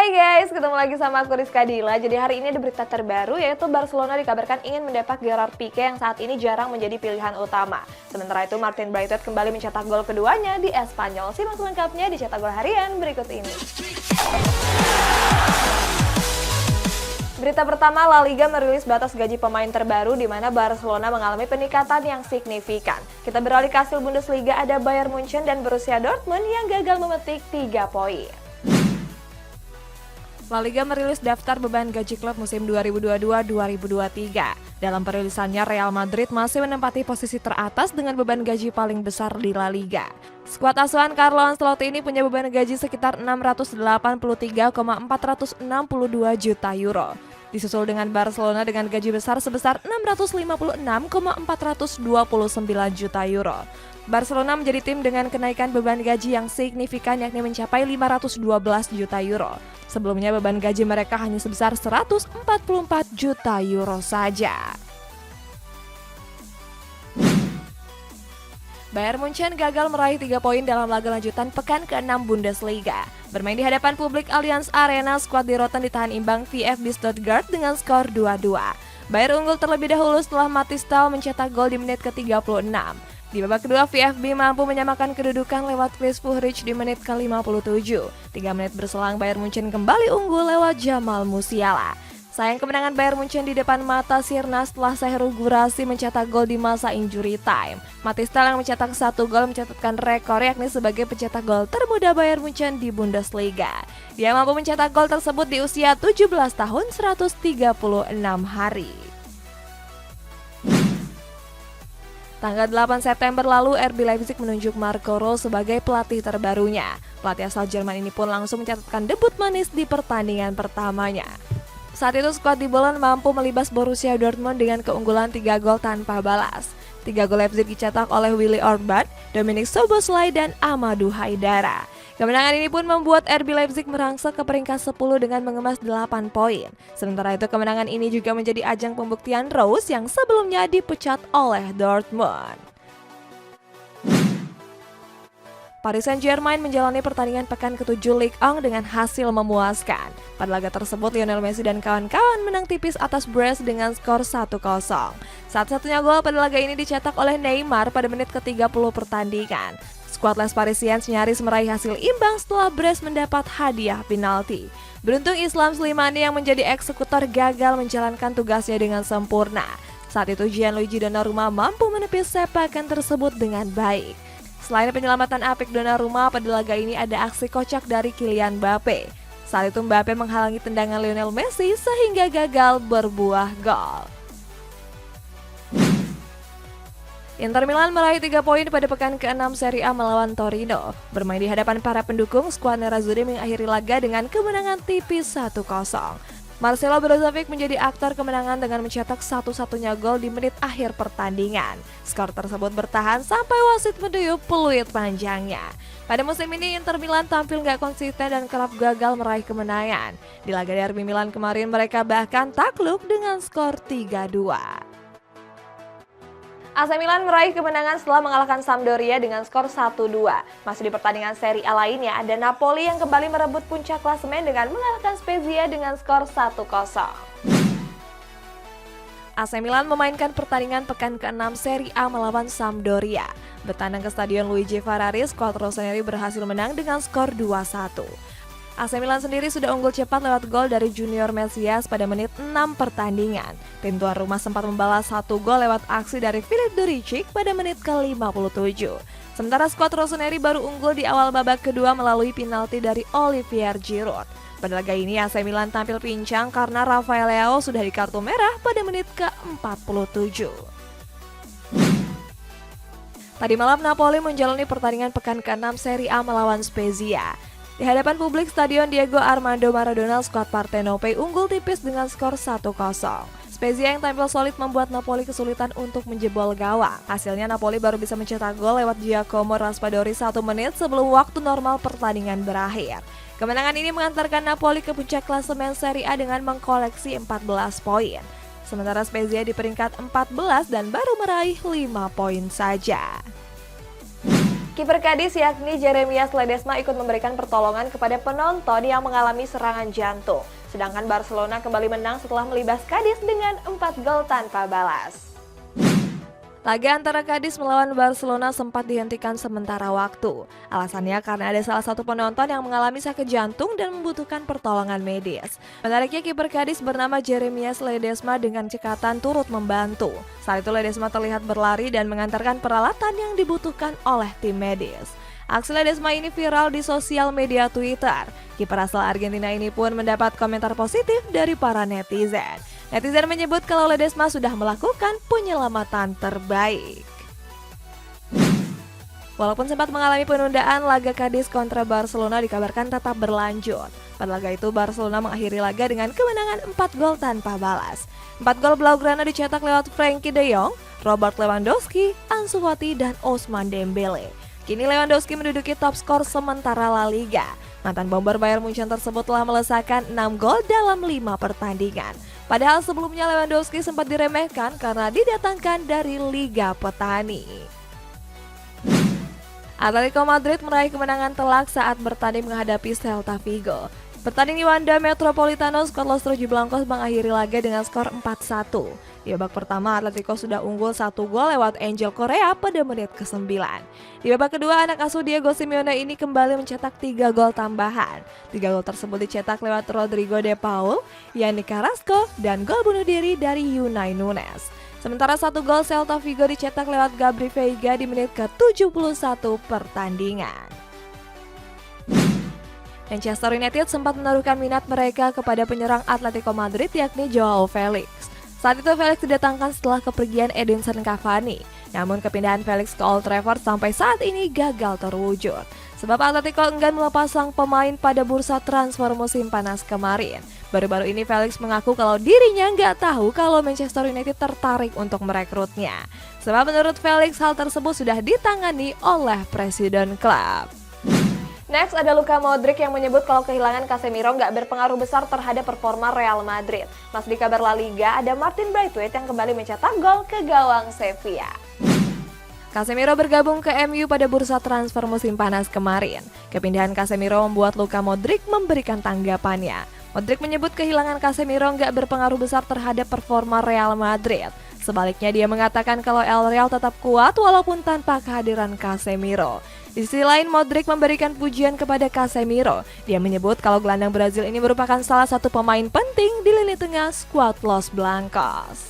Hai guys, ketemu lagi sama aku Rizka Dila. Jadi hari ini ada berita terbaru yaitu Barcelona dikabarkan ingin mendepak Gerard Pique yang saat ini jarang menjadi pilihan utama. Sementara itu Martin Braithwaite kembali mencetak gol keduanya di Espanyol. Simak selengkapnya di Cetak Gol Harian berikut ini. Berita pertama, La Liga merilis batas gaji pemain terbaru di mana Barcelona mengalami peningkatan yang signifikan. Kita beralih ke hasil Bundesliga, ada Bayern Munchen dan Borussia Dortmund yang gagal memetik 3 poin. La Liga merilis daftar beban gaji klub musim 2022-2023. Dalam perilisannya, Real Madrid masih menempati posisi teratas dengan beban gaji paling besar di La Liga. Skuad asuhan Carlo Ancelotti ini punya beban gaji sekitar 683,462 juta euro. Disusul dengan Barcelona dengan gaji besar sebesar 656,429 juta euro. Barcelona menjadi tim dengan kenaikan beban gaji yang signifikan yakni mencapai 512 juta euro. Sebelumnya beban gaji mereka hanya sebesar 144 juta euro saja. Bayern Munchen gagal meraih 3 poin dalam laga lanjutan pekan ke-6 Bundesliga. Bermain di hadapan publik Allianz Arena, skuad di Rotten ditahan imbang VfB Stuttgart dengan skor 2-2. Bayern unggul terlebih dahulu setelah Mathis Tel mencetak gol di menit ke-36. Di babak kedua, VfB mampu menyamakan kedudukan lewat Chris Führich di menit ke-57. 3 menit berselang, Bayern Munchen kembali unggul lewat Jamal Musiala. Sayang kemenangan Bayern Munchen di depan mata Sirna setelah Serhou Guirassy mencetak gol di masa injury time. Mathis Tel yang mencetak 1 gol mencatatkan rekor yakni sebagai pencetak gol termuda Bayern Munchen di Bundesliga. Dia mampu mencetak gol tersebut di usia 17 tahun 136 hari. Tanggal 8 September lalu, RB Leipzig menunjuk Marco Rose sebagai pelatih terbarunya. Pelatih asal Jerman ini pun langsung mencatatkan debut manis di pertandingan pertamanya. Saat itu skuad di Bolen mampu melibas Borussia Dortmund dengan keunggulan 3 gol tanpa balas. 3 gol Leipzig dicetak oleh Willi Orban, Dominik Szoboszlai, dan Amadou Haidara. Kemenangan ini pun membuat RB Leipzig merangsek ke peringkat 10 dengan mengemas 8 poin. Sementara itu kemenangan ini juga menjadi ajang pembuktian Rose yang sebelumnya dipecat oleh Dortmund. Paris Saint-Germain menjalani pertandingan pekan ke-7 Ligue 1 dengan hasil memuaskan. Pada laga tersebut, Lionel Messi dan kawan-kawan menang tipis atas Brest dengan skor 1-0. Satu-satunya gol pada laga ini dicetak oleh Neymar pada menit ke-30 pertandingan. Skuad Les Parisiens nyaris meraih hasil imbang setelah Brest mendapat hadiah penalti. Beruntung Islam Slimani yang menjadi eksekutor gagal menjalankan tugasnya dengan sempurna. Saat itu Gianluigi Donnarumma mampu menepis sepakan tersebut dengan baik. Selain penyelamatan apik Donnarumma, pada laga ini ada aksi kocak dari Kylian Mbappe. Saat itu Mbappe menghalangi tendangan Lionel Messi sehingga gagal berbuah gol. Inter Milan meraih 3 poin pada pekan ke-6 Serie A melawan Torino. Bermain di hadapan para pendukung, skuad Nerazzurri mengakhiri laga dengan kemenangan tipis 1-0. Marcelo Brozovic menjadi aktor kemenangan dengan mencetak satu-satunya gol di menit akhir pertandingan. Skor tersebut bertahan sampai wasit meniup peluit panjangnya. Pada musim ini Inter Milan tampil gak konsisten dan kerap gagal meraih kemenangan. Di laga derby Milan kemarin mereka bahkan takluk dengan skor 3-2. AC Milan meraih kemenangan setelah mengalahkan Sampdoria dengan skor 1-2. Masih di pertandingan Serie A lainnya, ada Napoli yang kembali merebut puncak klasemen dengan mengalahkan Spezia dengan skor 1-0. AC Milan memainkan pertandingan pekan ke-6 Serie A melawan Sampdoria. Bertandang ke Stadion Luigi Ferrari, skuad Rossoneri berhasil menang dengan skor 2-1. AC Milan sendiri sudah unggul cepat lewat gol dari Junior Mesias pada menit 6 pertandingan. Tim tuan rumah sempat membalas 1 gol lewat aksi dari Filip Juricic pada menit ke-57. Sementara skuad Rossoneri baru unggul di awal babak kedua melalui penalti dari Olivier Giroud. Pada laga ini AC Milan tampil pincang karena Rafael Leao sudah di kartu merah pada menit ke-47. Tadi malam Napoli menjalani pertandingan pekan ke-6 Serie A melawan Spezia. Di hadapan publik Stadion Diego Armando Maradona, skuad Partenope unggul tipis dengan skor 1-0. Spezia yang tampil solid membuat Napoli kesulitan untuk menjebol gawang. Hasilnya Napoli baru bisa mencetak gol lewat Giacomo Raspadori 1 menit sebelum waktu normal pertandingan berakhir. Kemenangan ini mengantarkan Napoli ke puncak klasemen Serie A dengan mengkoleksi 14 poin. Sementara Spezia di peringkat 14 dan baru meraih 5 poin saja. Kiper Cadiz yakni Jeremias Ledesma ikut memberikan pertolongan kepada penonton yang mengalami serangan jantung. Sedangkan Barcelona kembali menang setelah melibas Cadiz dengan 4 gol tanpa balas. Laga antara Cadiz melawan Barcelona sempat dihentikan sementara waktu. Alasannya karena ada salah satu penonton yang mengalami sakit jantung dan membutuhkan pertolongan medis. Menariknya kiper Cadiz bernama Jeremias Ledesma dengan cekatan turut membantu. Saat itu Ledesma terlihat berlari dan mengantarkan peralatan yang dibutuhkan oleh tim medis. Aksi Ledesma ini viral di sosial media Twitter. Kiper asal Argentina ini pun mendapat komentar positif dari para netizen. Netizen menyebut kalau Ledesma sudah melakukan penyelamatan terbaik. Walaupun sempat mengalami penundaan, laga Cadiz kontra Barcelona dikabarkan tetap berlanjut. Pada laga itu, Barcelona mengakhiri laga dengan kemenangan 4 gol tanpa balas. 4 gol Blaugrana dicetak lewat Frenkie de Jong, Robert Lewandowski, Ansu Fati, dan Ousmane Dembele. Kini Lewandowski menduduki top skor sementara La Liga. Mantan bomber Bayern Munchen tersebut telah melesakkan 6 gol dalam 5 pertandingan. Padahal sebelumnya Lewandowski sempat diremehkan karena didatangkan dari Liga Petani. Atletico Madrid meraih kemenangan telak saat bertanding menghadapi Celta Vigo. Bertanding di Wanda Metropolitano, skuad Los Rojiblancos mengakhiri laga dengan skor 4-1. Di babak pertama, Atletico sudah unggul 1 gol lewat Angel Correa pada menit ke-9. Di babak kedua, anak asuh Diego Simeone ini kembali mencetak 3 gol tambahan. 3 gol tersebut dicetak lewat Rodrigo de Paul, Yannick Carrasco, dan gol bunuh diri dari Unai Nunes. Sementara 1 gol Celta Vigo dicetak lewat Gabri Veiga di menit ke-71 pertandingan. Manchester United sempat menaruhkan minat mereka kepada penyerang Atletico Madrid yakni Joao Felix. Saat itu Felix didatangkan setelah kepergian Edinson Cavani. Namun kepindahan Felix ke Old Trafford sampai saat ini gagal terwujud. Sebab Atletico enggan melepas sang pemain pada bursa transfer musim panas kemarin. Baru-baru ini Felix mengaku kalau dirinya nggak tahu kalau Manchester United tertarik untuk merekrutnya. Sebab menurut Felix hal tersebut sudah ditangani oleh presiden klub. Next ada Luka Modric yang menyebut kalau kehilangan Casemiro nggak berpengaruh besar terhadap performa Real Madrid. Masih di kabar La Liga, ada Martin Braithwaite yang kembali mencetak gol ke gawang Sevilla. Casemiro bergabung ke MU pada bursa transfer musim panas kemarin. Kepindahan Casemiro membuat Luka Modric memberikan tanggapannya. Modric menyebut kehilangan Casemiro nggak berpengaruh besar terhadap performa Real Madrid. Sebaliknya dia mengatakan kalau El Real tetap kuat walaupun tanpa kehadiran Casemiro. Di sisi lain, Modric memberikan pujian kepada Casemiro. Dia menyebut kalau gelandang Brazil ini merupakan salah satu pemain penting di lini tengah skuad Los Blancos.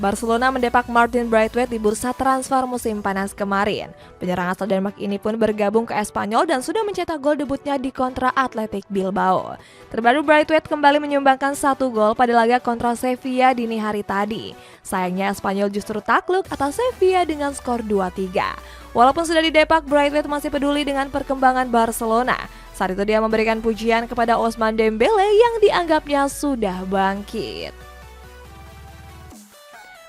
Barcelona mendepak Martin Braithwaite di bursa transfer musim panas kemarin. Penyerang asal Denmark ini pun bergabung ke Espanyol dan sudah mencetak gol debutnya di kontra Athletic Bilbao. Terbaru Braithwaite kembali menyumbangkan 1 gol pada laga kontra Sevilla dini hari tadi. Sayangnya Espanyol justru takluk atas Sevilla dengan skor 2-3. Walaupun sudah didepak, Braithwaite masih peduli dengan perkembangan Barcelona. Saat itu dia memberikan pujian kepada Ousmane Dembele yang dianggapnya sudah bangkit.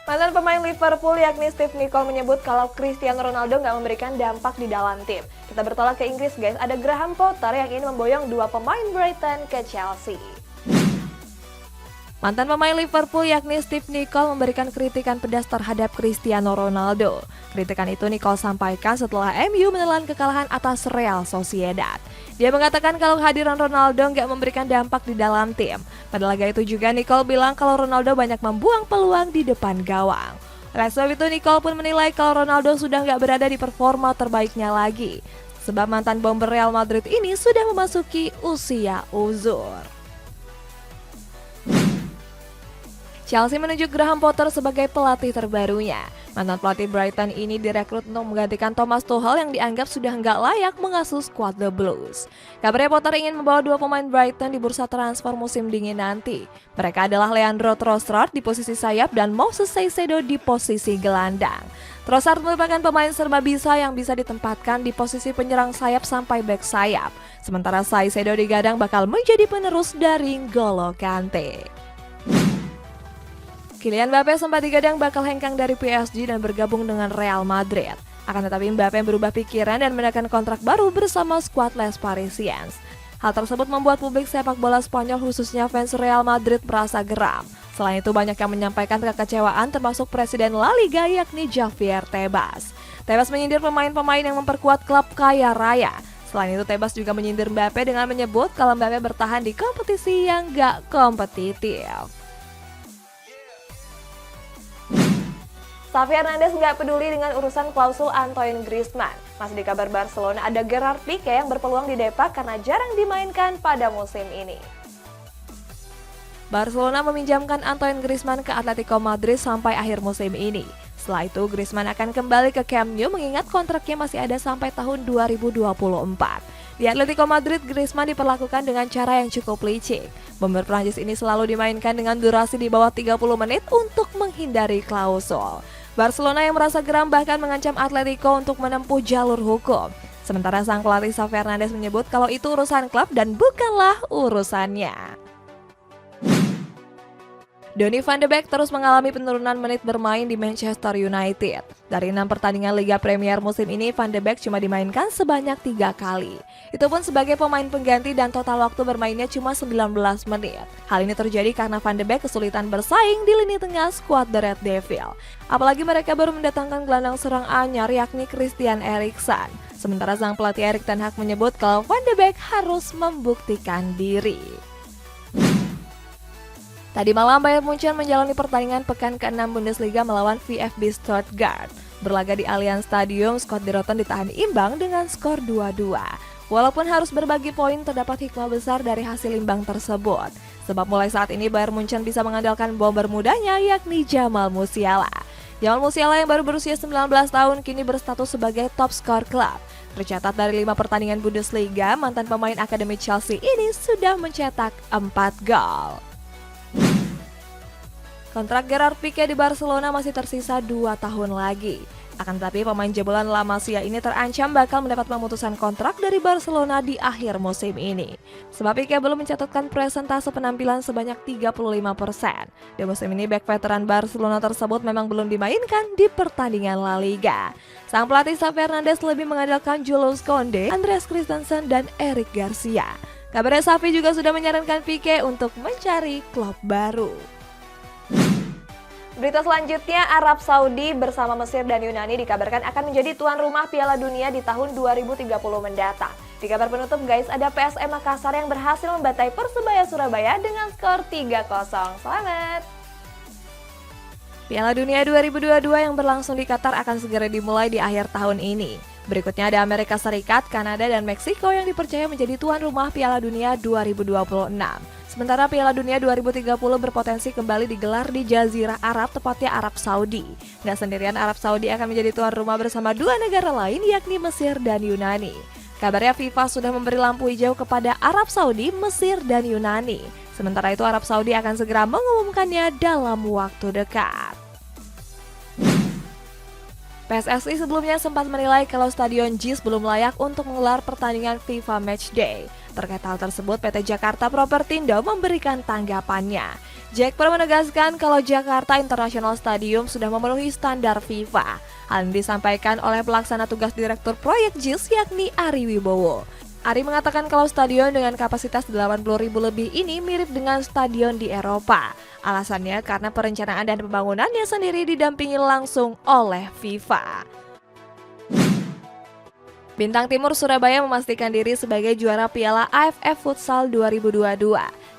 Mantan pemain Liverpool yakni Steve Nicol menyebut kalau Cristiano Ronaldo nggak memberikan dampak di dalam tim. Kita bertolak ke Inggris guys, ada Graham Potter yang ingin memboyong 2 pemain Brighton ke Chelsea. Mantan pemain Liverpool yakni Steve Nicol memberikan kritikan pedas terhadap Cristiano Ronaldo. Kritikan itu Nicol sampaikan setelah MU menelan kekalahan atas Real Sociedad. Dia mengatakan kalau kehadiran Ronaldo nggak memberikan dampak di dalam tim. Pada laga itu juga Nicol bilang kalau Ronaldo banyak membuang peluang di depan gawang. Oleh sebab itu Nicol pun menilai kalau Ronaldo sudah nggak berada di performa terbaiknya lagi. Sebab mantan bomber Real Madrid ini sudah memasuki usia uzur. Chelsea menunjuk Graham Potter sebagai pelatih terbarunya. Mantan pelatih Brighton ini direkrut untuk menggantikan Thomas Tuchel yang dianggap sudah nggak layak mengasuh skuad The Blues. Kabarnya Potter ingin membawa 2 pemain Brighton di bursa transfer musim dingin nanti. Mereka adalah Leandro Trossard di posisi sayap dan Moses Caicedo di posisi gelandang. Trossard merupakan pemain serba bisa yang bisa ditempatkan di posisi penyerang sayap sampai bek sayap. Sementara Caicedo digadang bakal menjadi penerus dari N'Golo Kante. Kylian Mbappe sempat digadang bakal hengkang dari PSG dan bergabung dengan Real Madrid. Akan tetapi Mbappe berubah pikiran dan menekan kontrak baru bersama skuad Les Parisiens. Hal tersebut membuat publik sepak bola Spanyol khususnya fans Real Madrid merasa geram. Selain itu banyak yang menyampaikan kekecewaan termasuk Presiden La Liga yakni Javier Tebas. Tebas menyindir pemain-pemain yang memperkuat klub kaya raya. Selain itu Tebas juga menyindir Mbappe dengan menyebut kalau Mbappe bertahan di kompetisi yang gak kompetitif. Xavi Hernandez nggak peduli dengan urusan klausul Antoine Griezmann. Masih di kabar Barcelona ada Gerard Pique yang berpeluang didepak karena jarang dimainkan pada musim ini. Barcelona meminjamkan Antoine Griezmann ke Atletico Madrid sampai akhir musim ini. Setelah itu Griezmann akan kembali ke Camp Nou mengingat kontraknya masih ada sampai tahun 2024. Di Atletico Madrid, Griezmann diperlakukan dengan cara yang cukup licik. Bomber Prancis ini selalu dimainkan dengan durasi di bawah 30 menit untuk menghindari klausul. Barcelona yang merasa geram bahkan mengancam Atletico untuk menempuh jalur hukum. Sementara sang pelatih Xavi Hernandez menyebut kalau itu urusan klub dan bukanlah urusannya. Donny van de Beek terus mengalami penurunan menit bermain di Manchester United. Dari 6 pertandingan Liga Premier musim ini, Van de Beek cuma dimainkan sebanyak 3 kali. Itu pun sebagai pemain pengganti dan total waktu bermainnya cuma 19 menit. Hal ini terjadi karena Van de Beek kesulitan bersaing di lini tengah skuad The Red Devil. Apalagi mereka baru mendatangkan gelandang serang anyar yakni Christian Eriksen. Sementara sang pelatih Erik ten Hag menyebut kalau Van de Beek harus membuktikan diri. Tadi malam Bayern Munchen menjalani pertandingan pekan ke-6 Bundesliga melawan VfB Stuttgart. Berlaga di Allianz Stadium, skuad Doroten ditahan imbang dengan skor 2-2. Walaupun harus berbagi poin, terdapat hikmah besar dari hasil imbang tersebut. Sebab mulai saat ini Bayern Munchen bisa mengandalkan bomber mudanya yakni Jamal Musiala. Jamal Musiala yang baru berusia 19 tahun kini berstatus sebagai top skor klub. Tercatat dari 5 pertandingan Bundesliga, mantan pemain akademi Chelsea ini sudah mencetak 4 gol. Kontrak Gerard Pique di Barcelona masih tersisa 2 tahun lagi. Akan tetapi pemain jebolan La Masia ini terancam bakal mendapat pemutusan kontrak dari Barcelona di akhir musim ini. Sebab Pique belum mencatatkan presentase penampilan sebanyak 35%. Di musim ini bek veteran Barcelona tersebut memang belum dimainkan di pertandingan La Liga. Sang pelatih Xavi Hernandez lebih mengandalkan Jules Koundé, Andreas Christensen, dan Eric Garcia. Kabarnya Xavi juga sudah menyarankan Pique untuk mencari klub baru. Berita selanjutnya, Arab Saudi bersama Mesir dan Yunani dikabarkan akan menjadi tuan rumah Piala Dunia di tahun 2030 mendatang. Di kabar penutup guys, ada PSM Makassar yang berhasil membantai Persebaya Surabaya dengan skor 3-0. Selamat! Piala Dunia 2022 yang berlangsung di Qatar akan segera dimulai di akhir tahun ini. Berikutnya ada Amerika Serikat, Kanada, dan Meksiko yang dipercaya menjadi tuan rumah Piala Dunia 2026. Sementara Piala Dunia 2030 berpotensi kembali digelar di Jazirah Arab, tepatnya Arab Saudi. Nggak sendirian, Arab Saudi akan menjadi tuan rumah bersama 2 negara lain yakni Mesir dan Yunani. Kabarnya FIFA sudah memberi lampu hijau kepada Arab Saudi, Mesir, dan Yunani. Sementara itu Arab Saudi akan segera mengumumkannya dalam waktu dekat. PSSI sebelumnya sempat menilai kalau Stadion JIS belum layak untuk menggelar pertandingan FIFA Matchday. Terkait hal tersebut, PT Jakarta Propertindo memberikan tanggapannya. Jack Pro menegaskan kalau Jakarta International Stadium sudah memenuhi standar FIFA. Hal ini disampaikan oleh pelaksana tugas Direktur Proyek JIS yakni Ari Wibowo. Ari mengatakan kalau stadion dengan kapasitas 80.000 lebih ini mirip dengan stadion di Eropa. Alasannya karena perencanaan dan pembangunannya sendiri didampingi langsung oleh FIFA. Bintang Timur Surabaya memastikan diri sebagai juara Piala AFF Futsal 2022.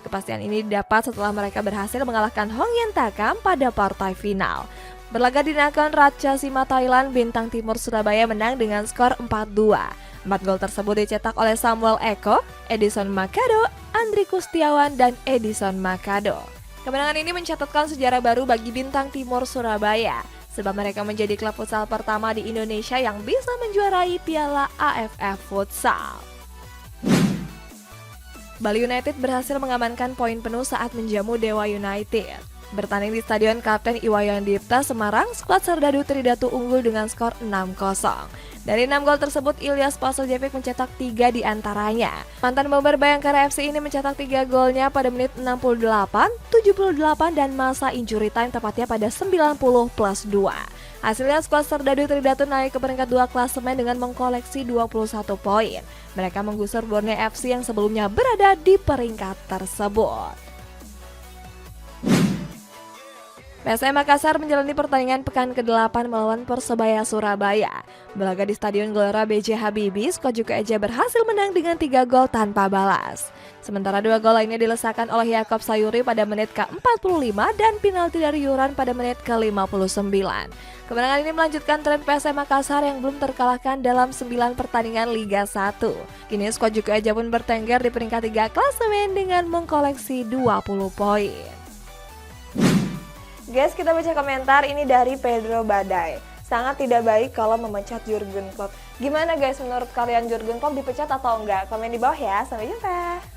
Kepastian ini didapat setelah mereka berhasil mengalahkan Hongyan Takam pada partai final. Berlaga di Nakhon Ratchasima, Thailand, Bintang Timur Surabaya menang dengan skor 4-2. 4 gol tersebut dicetak oleh Samuel Eko, Edison Makado, Andri Kustiawan, dan Edison Makado. Kemenangan ini mencatatkan sejarah baru bagi Bintang Timur Surabaya, sebab mereka menjadi klub futsal pertama di Indonesia yang bisa menjuarai Piala AFF Futsal. Bali United berhasil mengamankan poin penuh saat menjamu Dewa United. Bertanding di Stadion Kapten Iwayan Dipta, Semarang, skuad Serdadu Tridatu unggul dengan skor 6-0. Dari 6 gol tersebut, Ilyas Pasojevic mencetak 3 di antaranya. Mantan bomber Bayangkara FC ini mencetak 3 golnya pada menit 68, 78, dan masa injury time tepatnya pada 90+2. Hasilnya skuad Serdadu Tridatu naik ke peringkat 2 klasemen dengan mengkoleksi 21 poin. Mereka menggusur Borneo FC yang sebelumnya berada di peringkat tersebut. PSM Makassar menjalani pertandingan pekan ke-8 melawan Persebaya Surabaya. Berlaga di Stadion Gelora B.J. Habibie, skuad Juku Eja berhasil menang dengan 3 gol tanpa balas. Sementara 2 gol lainnya dilesakan oleh Yakob Sayuri pada menit ke-45 dan penalti dari Yuran pada menit ke-59. Kemenangan ini melanjutkan tren PSM Makassar yang belum terkalahkan dalam 9 pertandingan Liga 1. Kini skuad Juku Eja pun bertengger di peringkat 3 klasemen dengan mengkoleksi 20 poin. Guys, kita baca komentar ini dari Pedro Badai. Sangat tidak baik kalau memecat Jurgen Klopp. Gimana guys, menurut kalian Jurgen Klopp dipecat atau enggak? Komen di bawah ya. Sampai jumpa.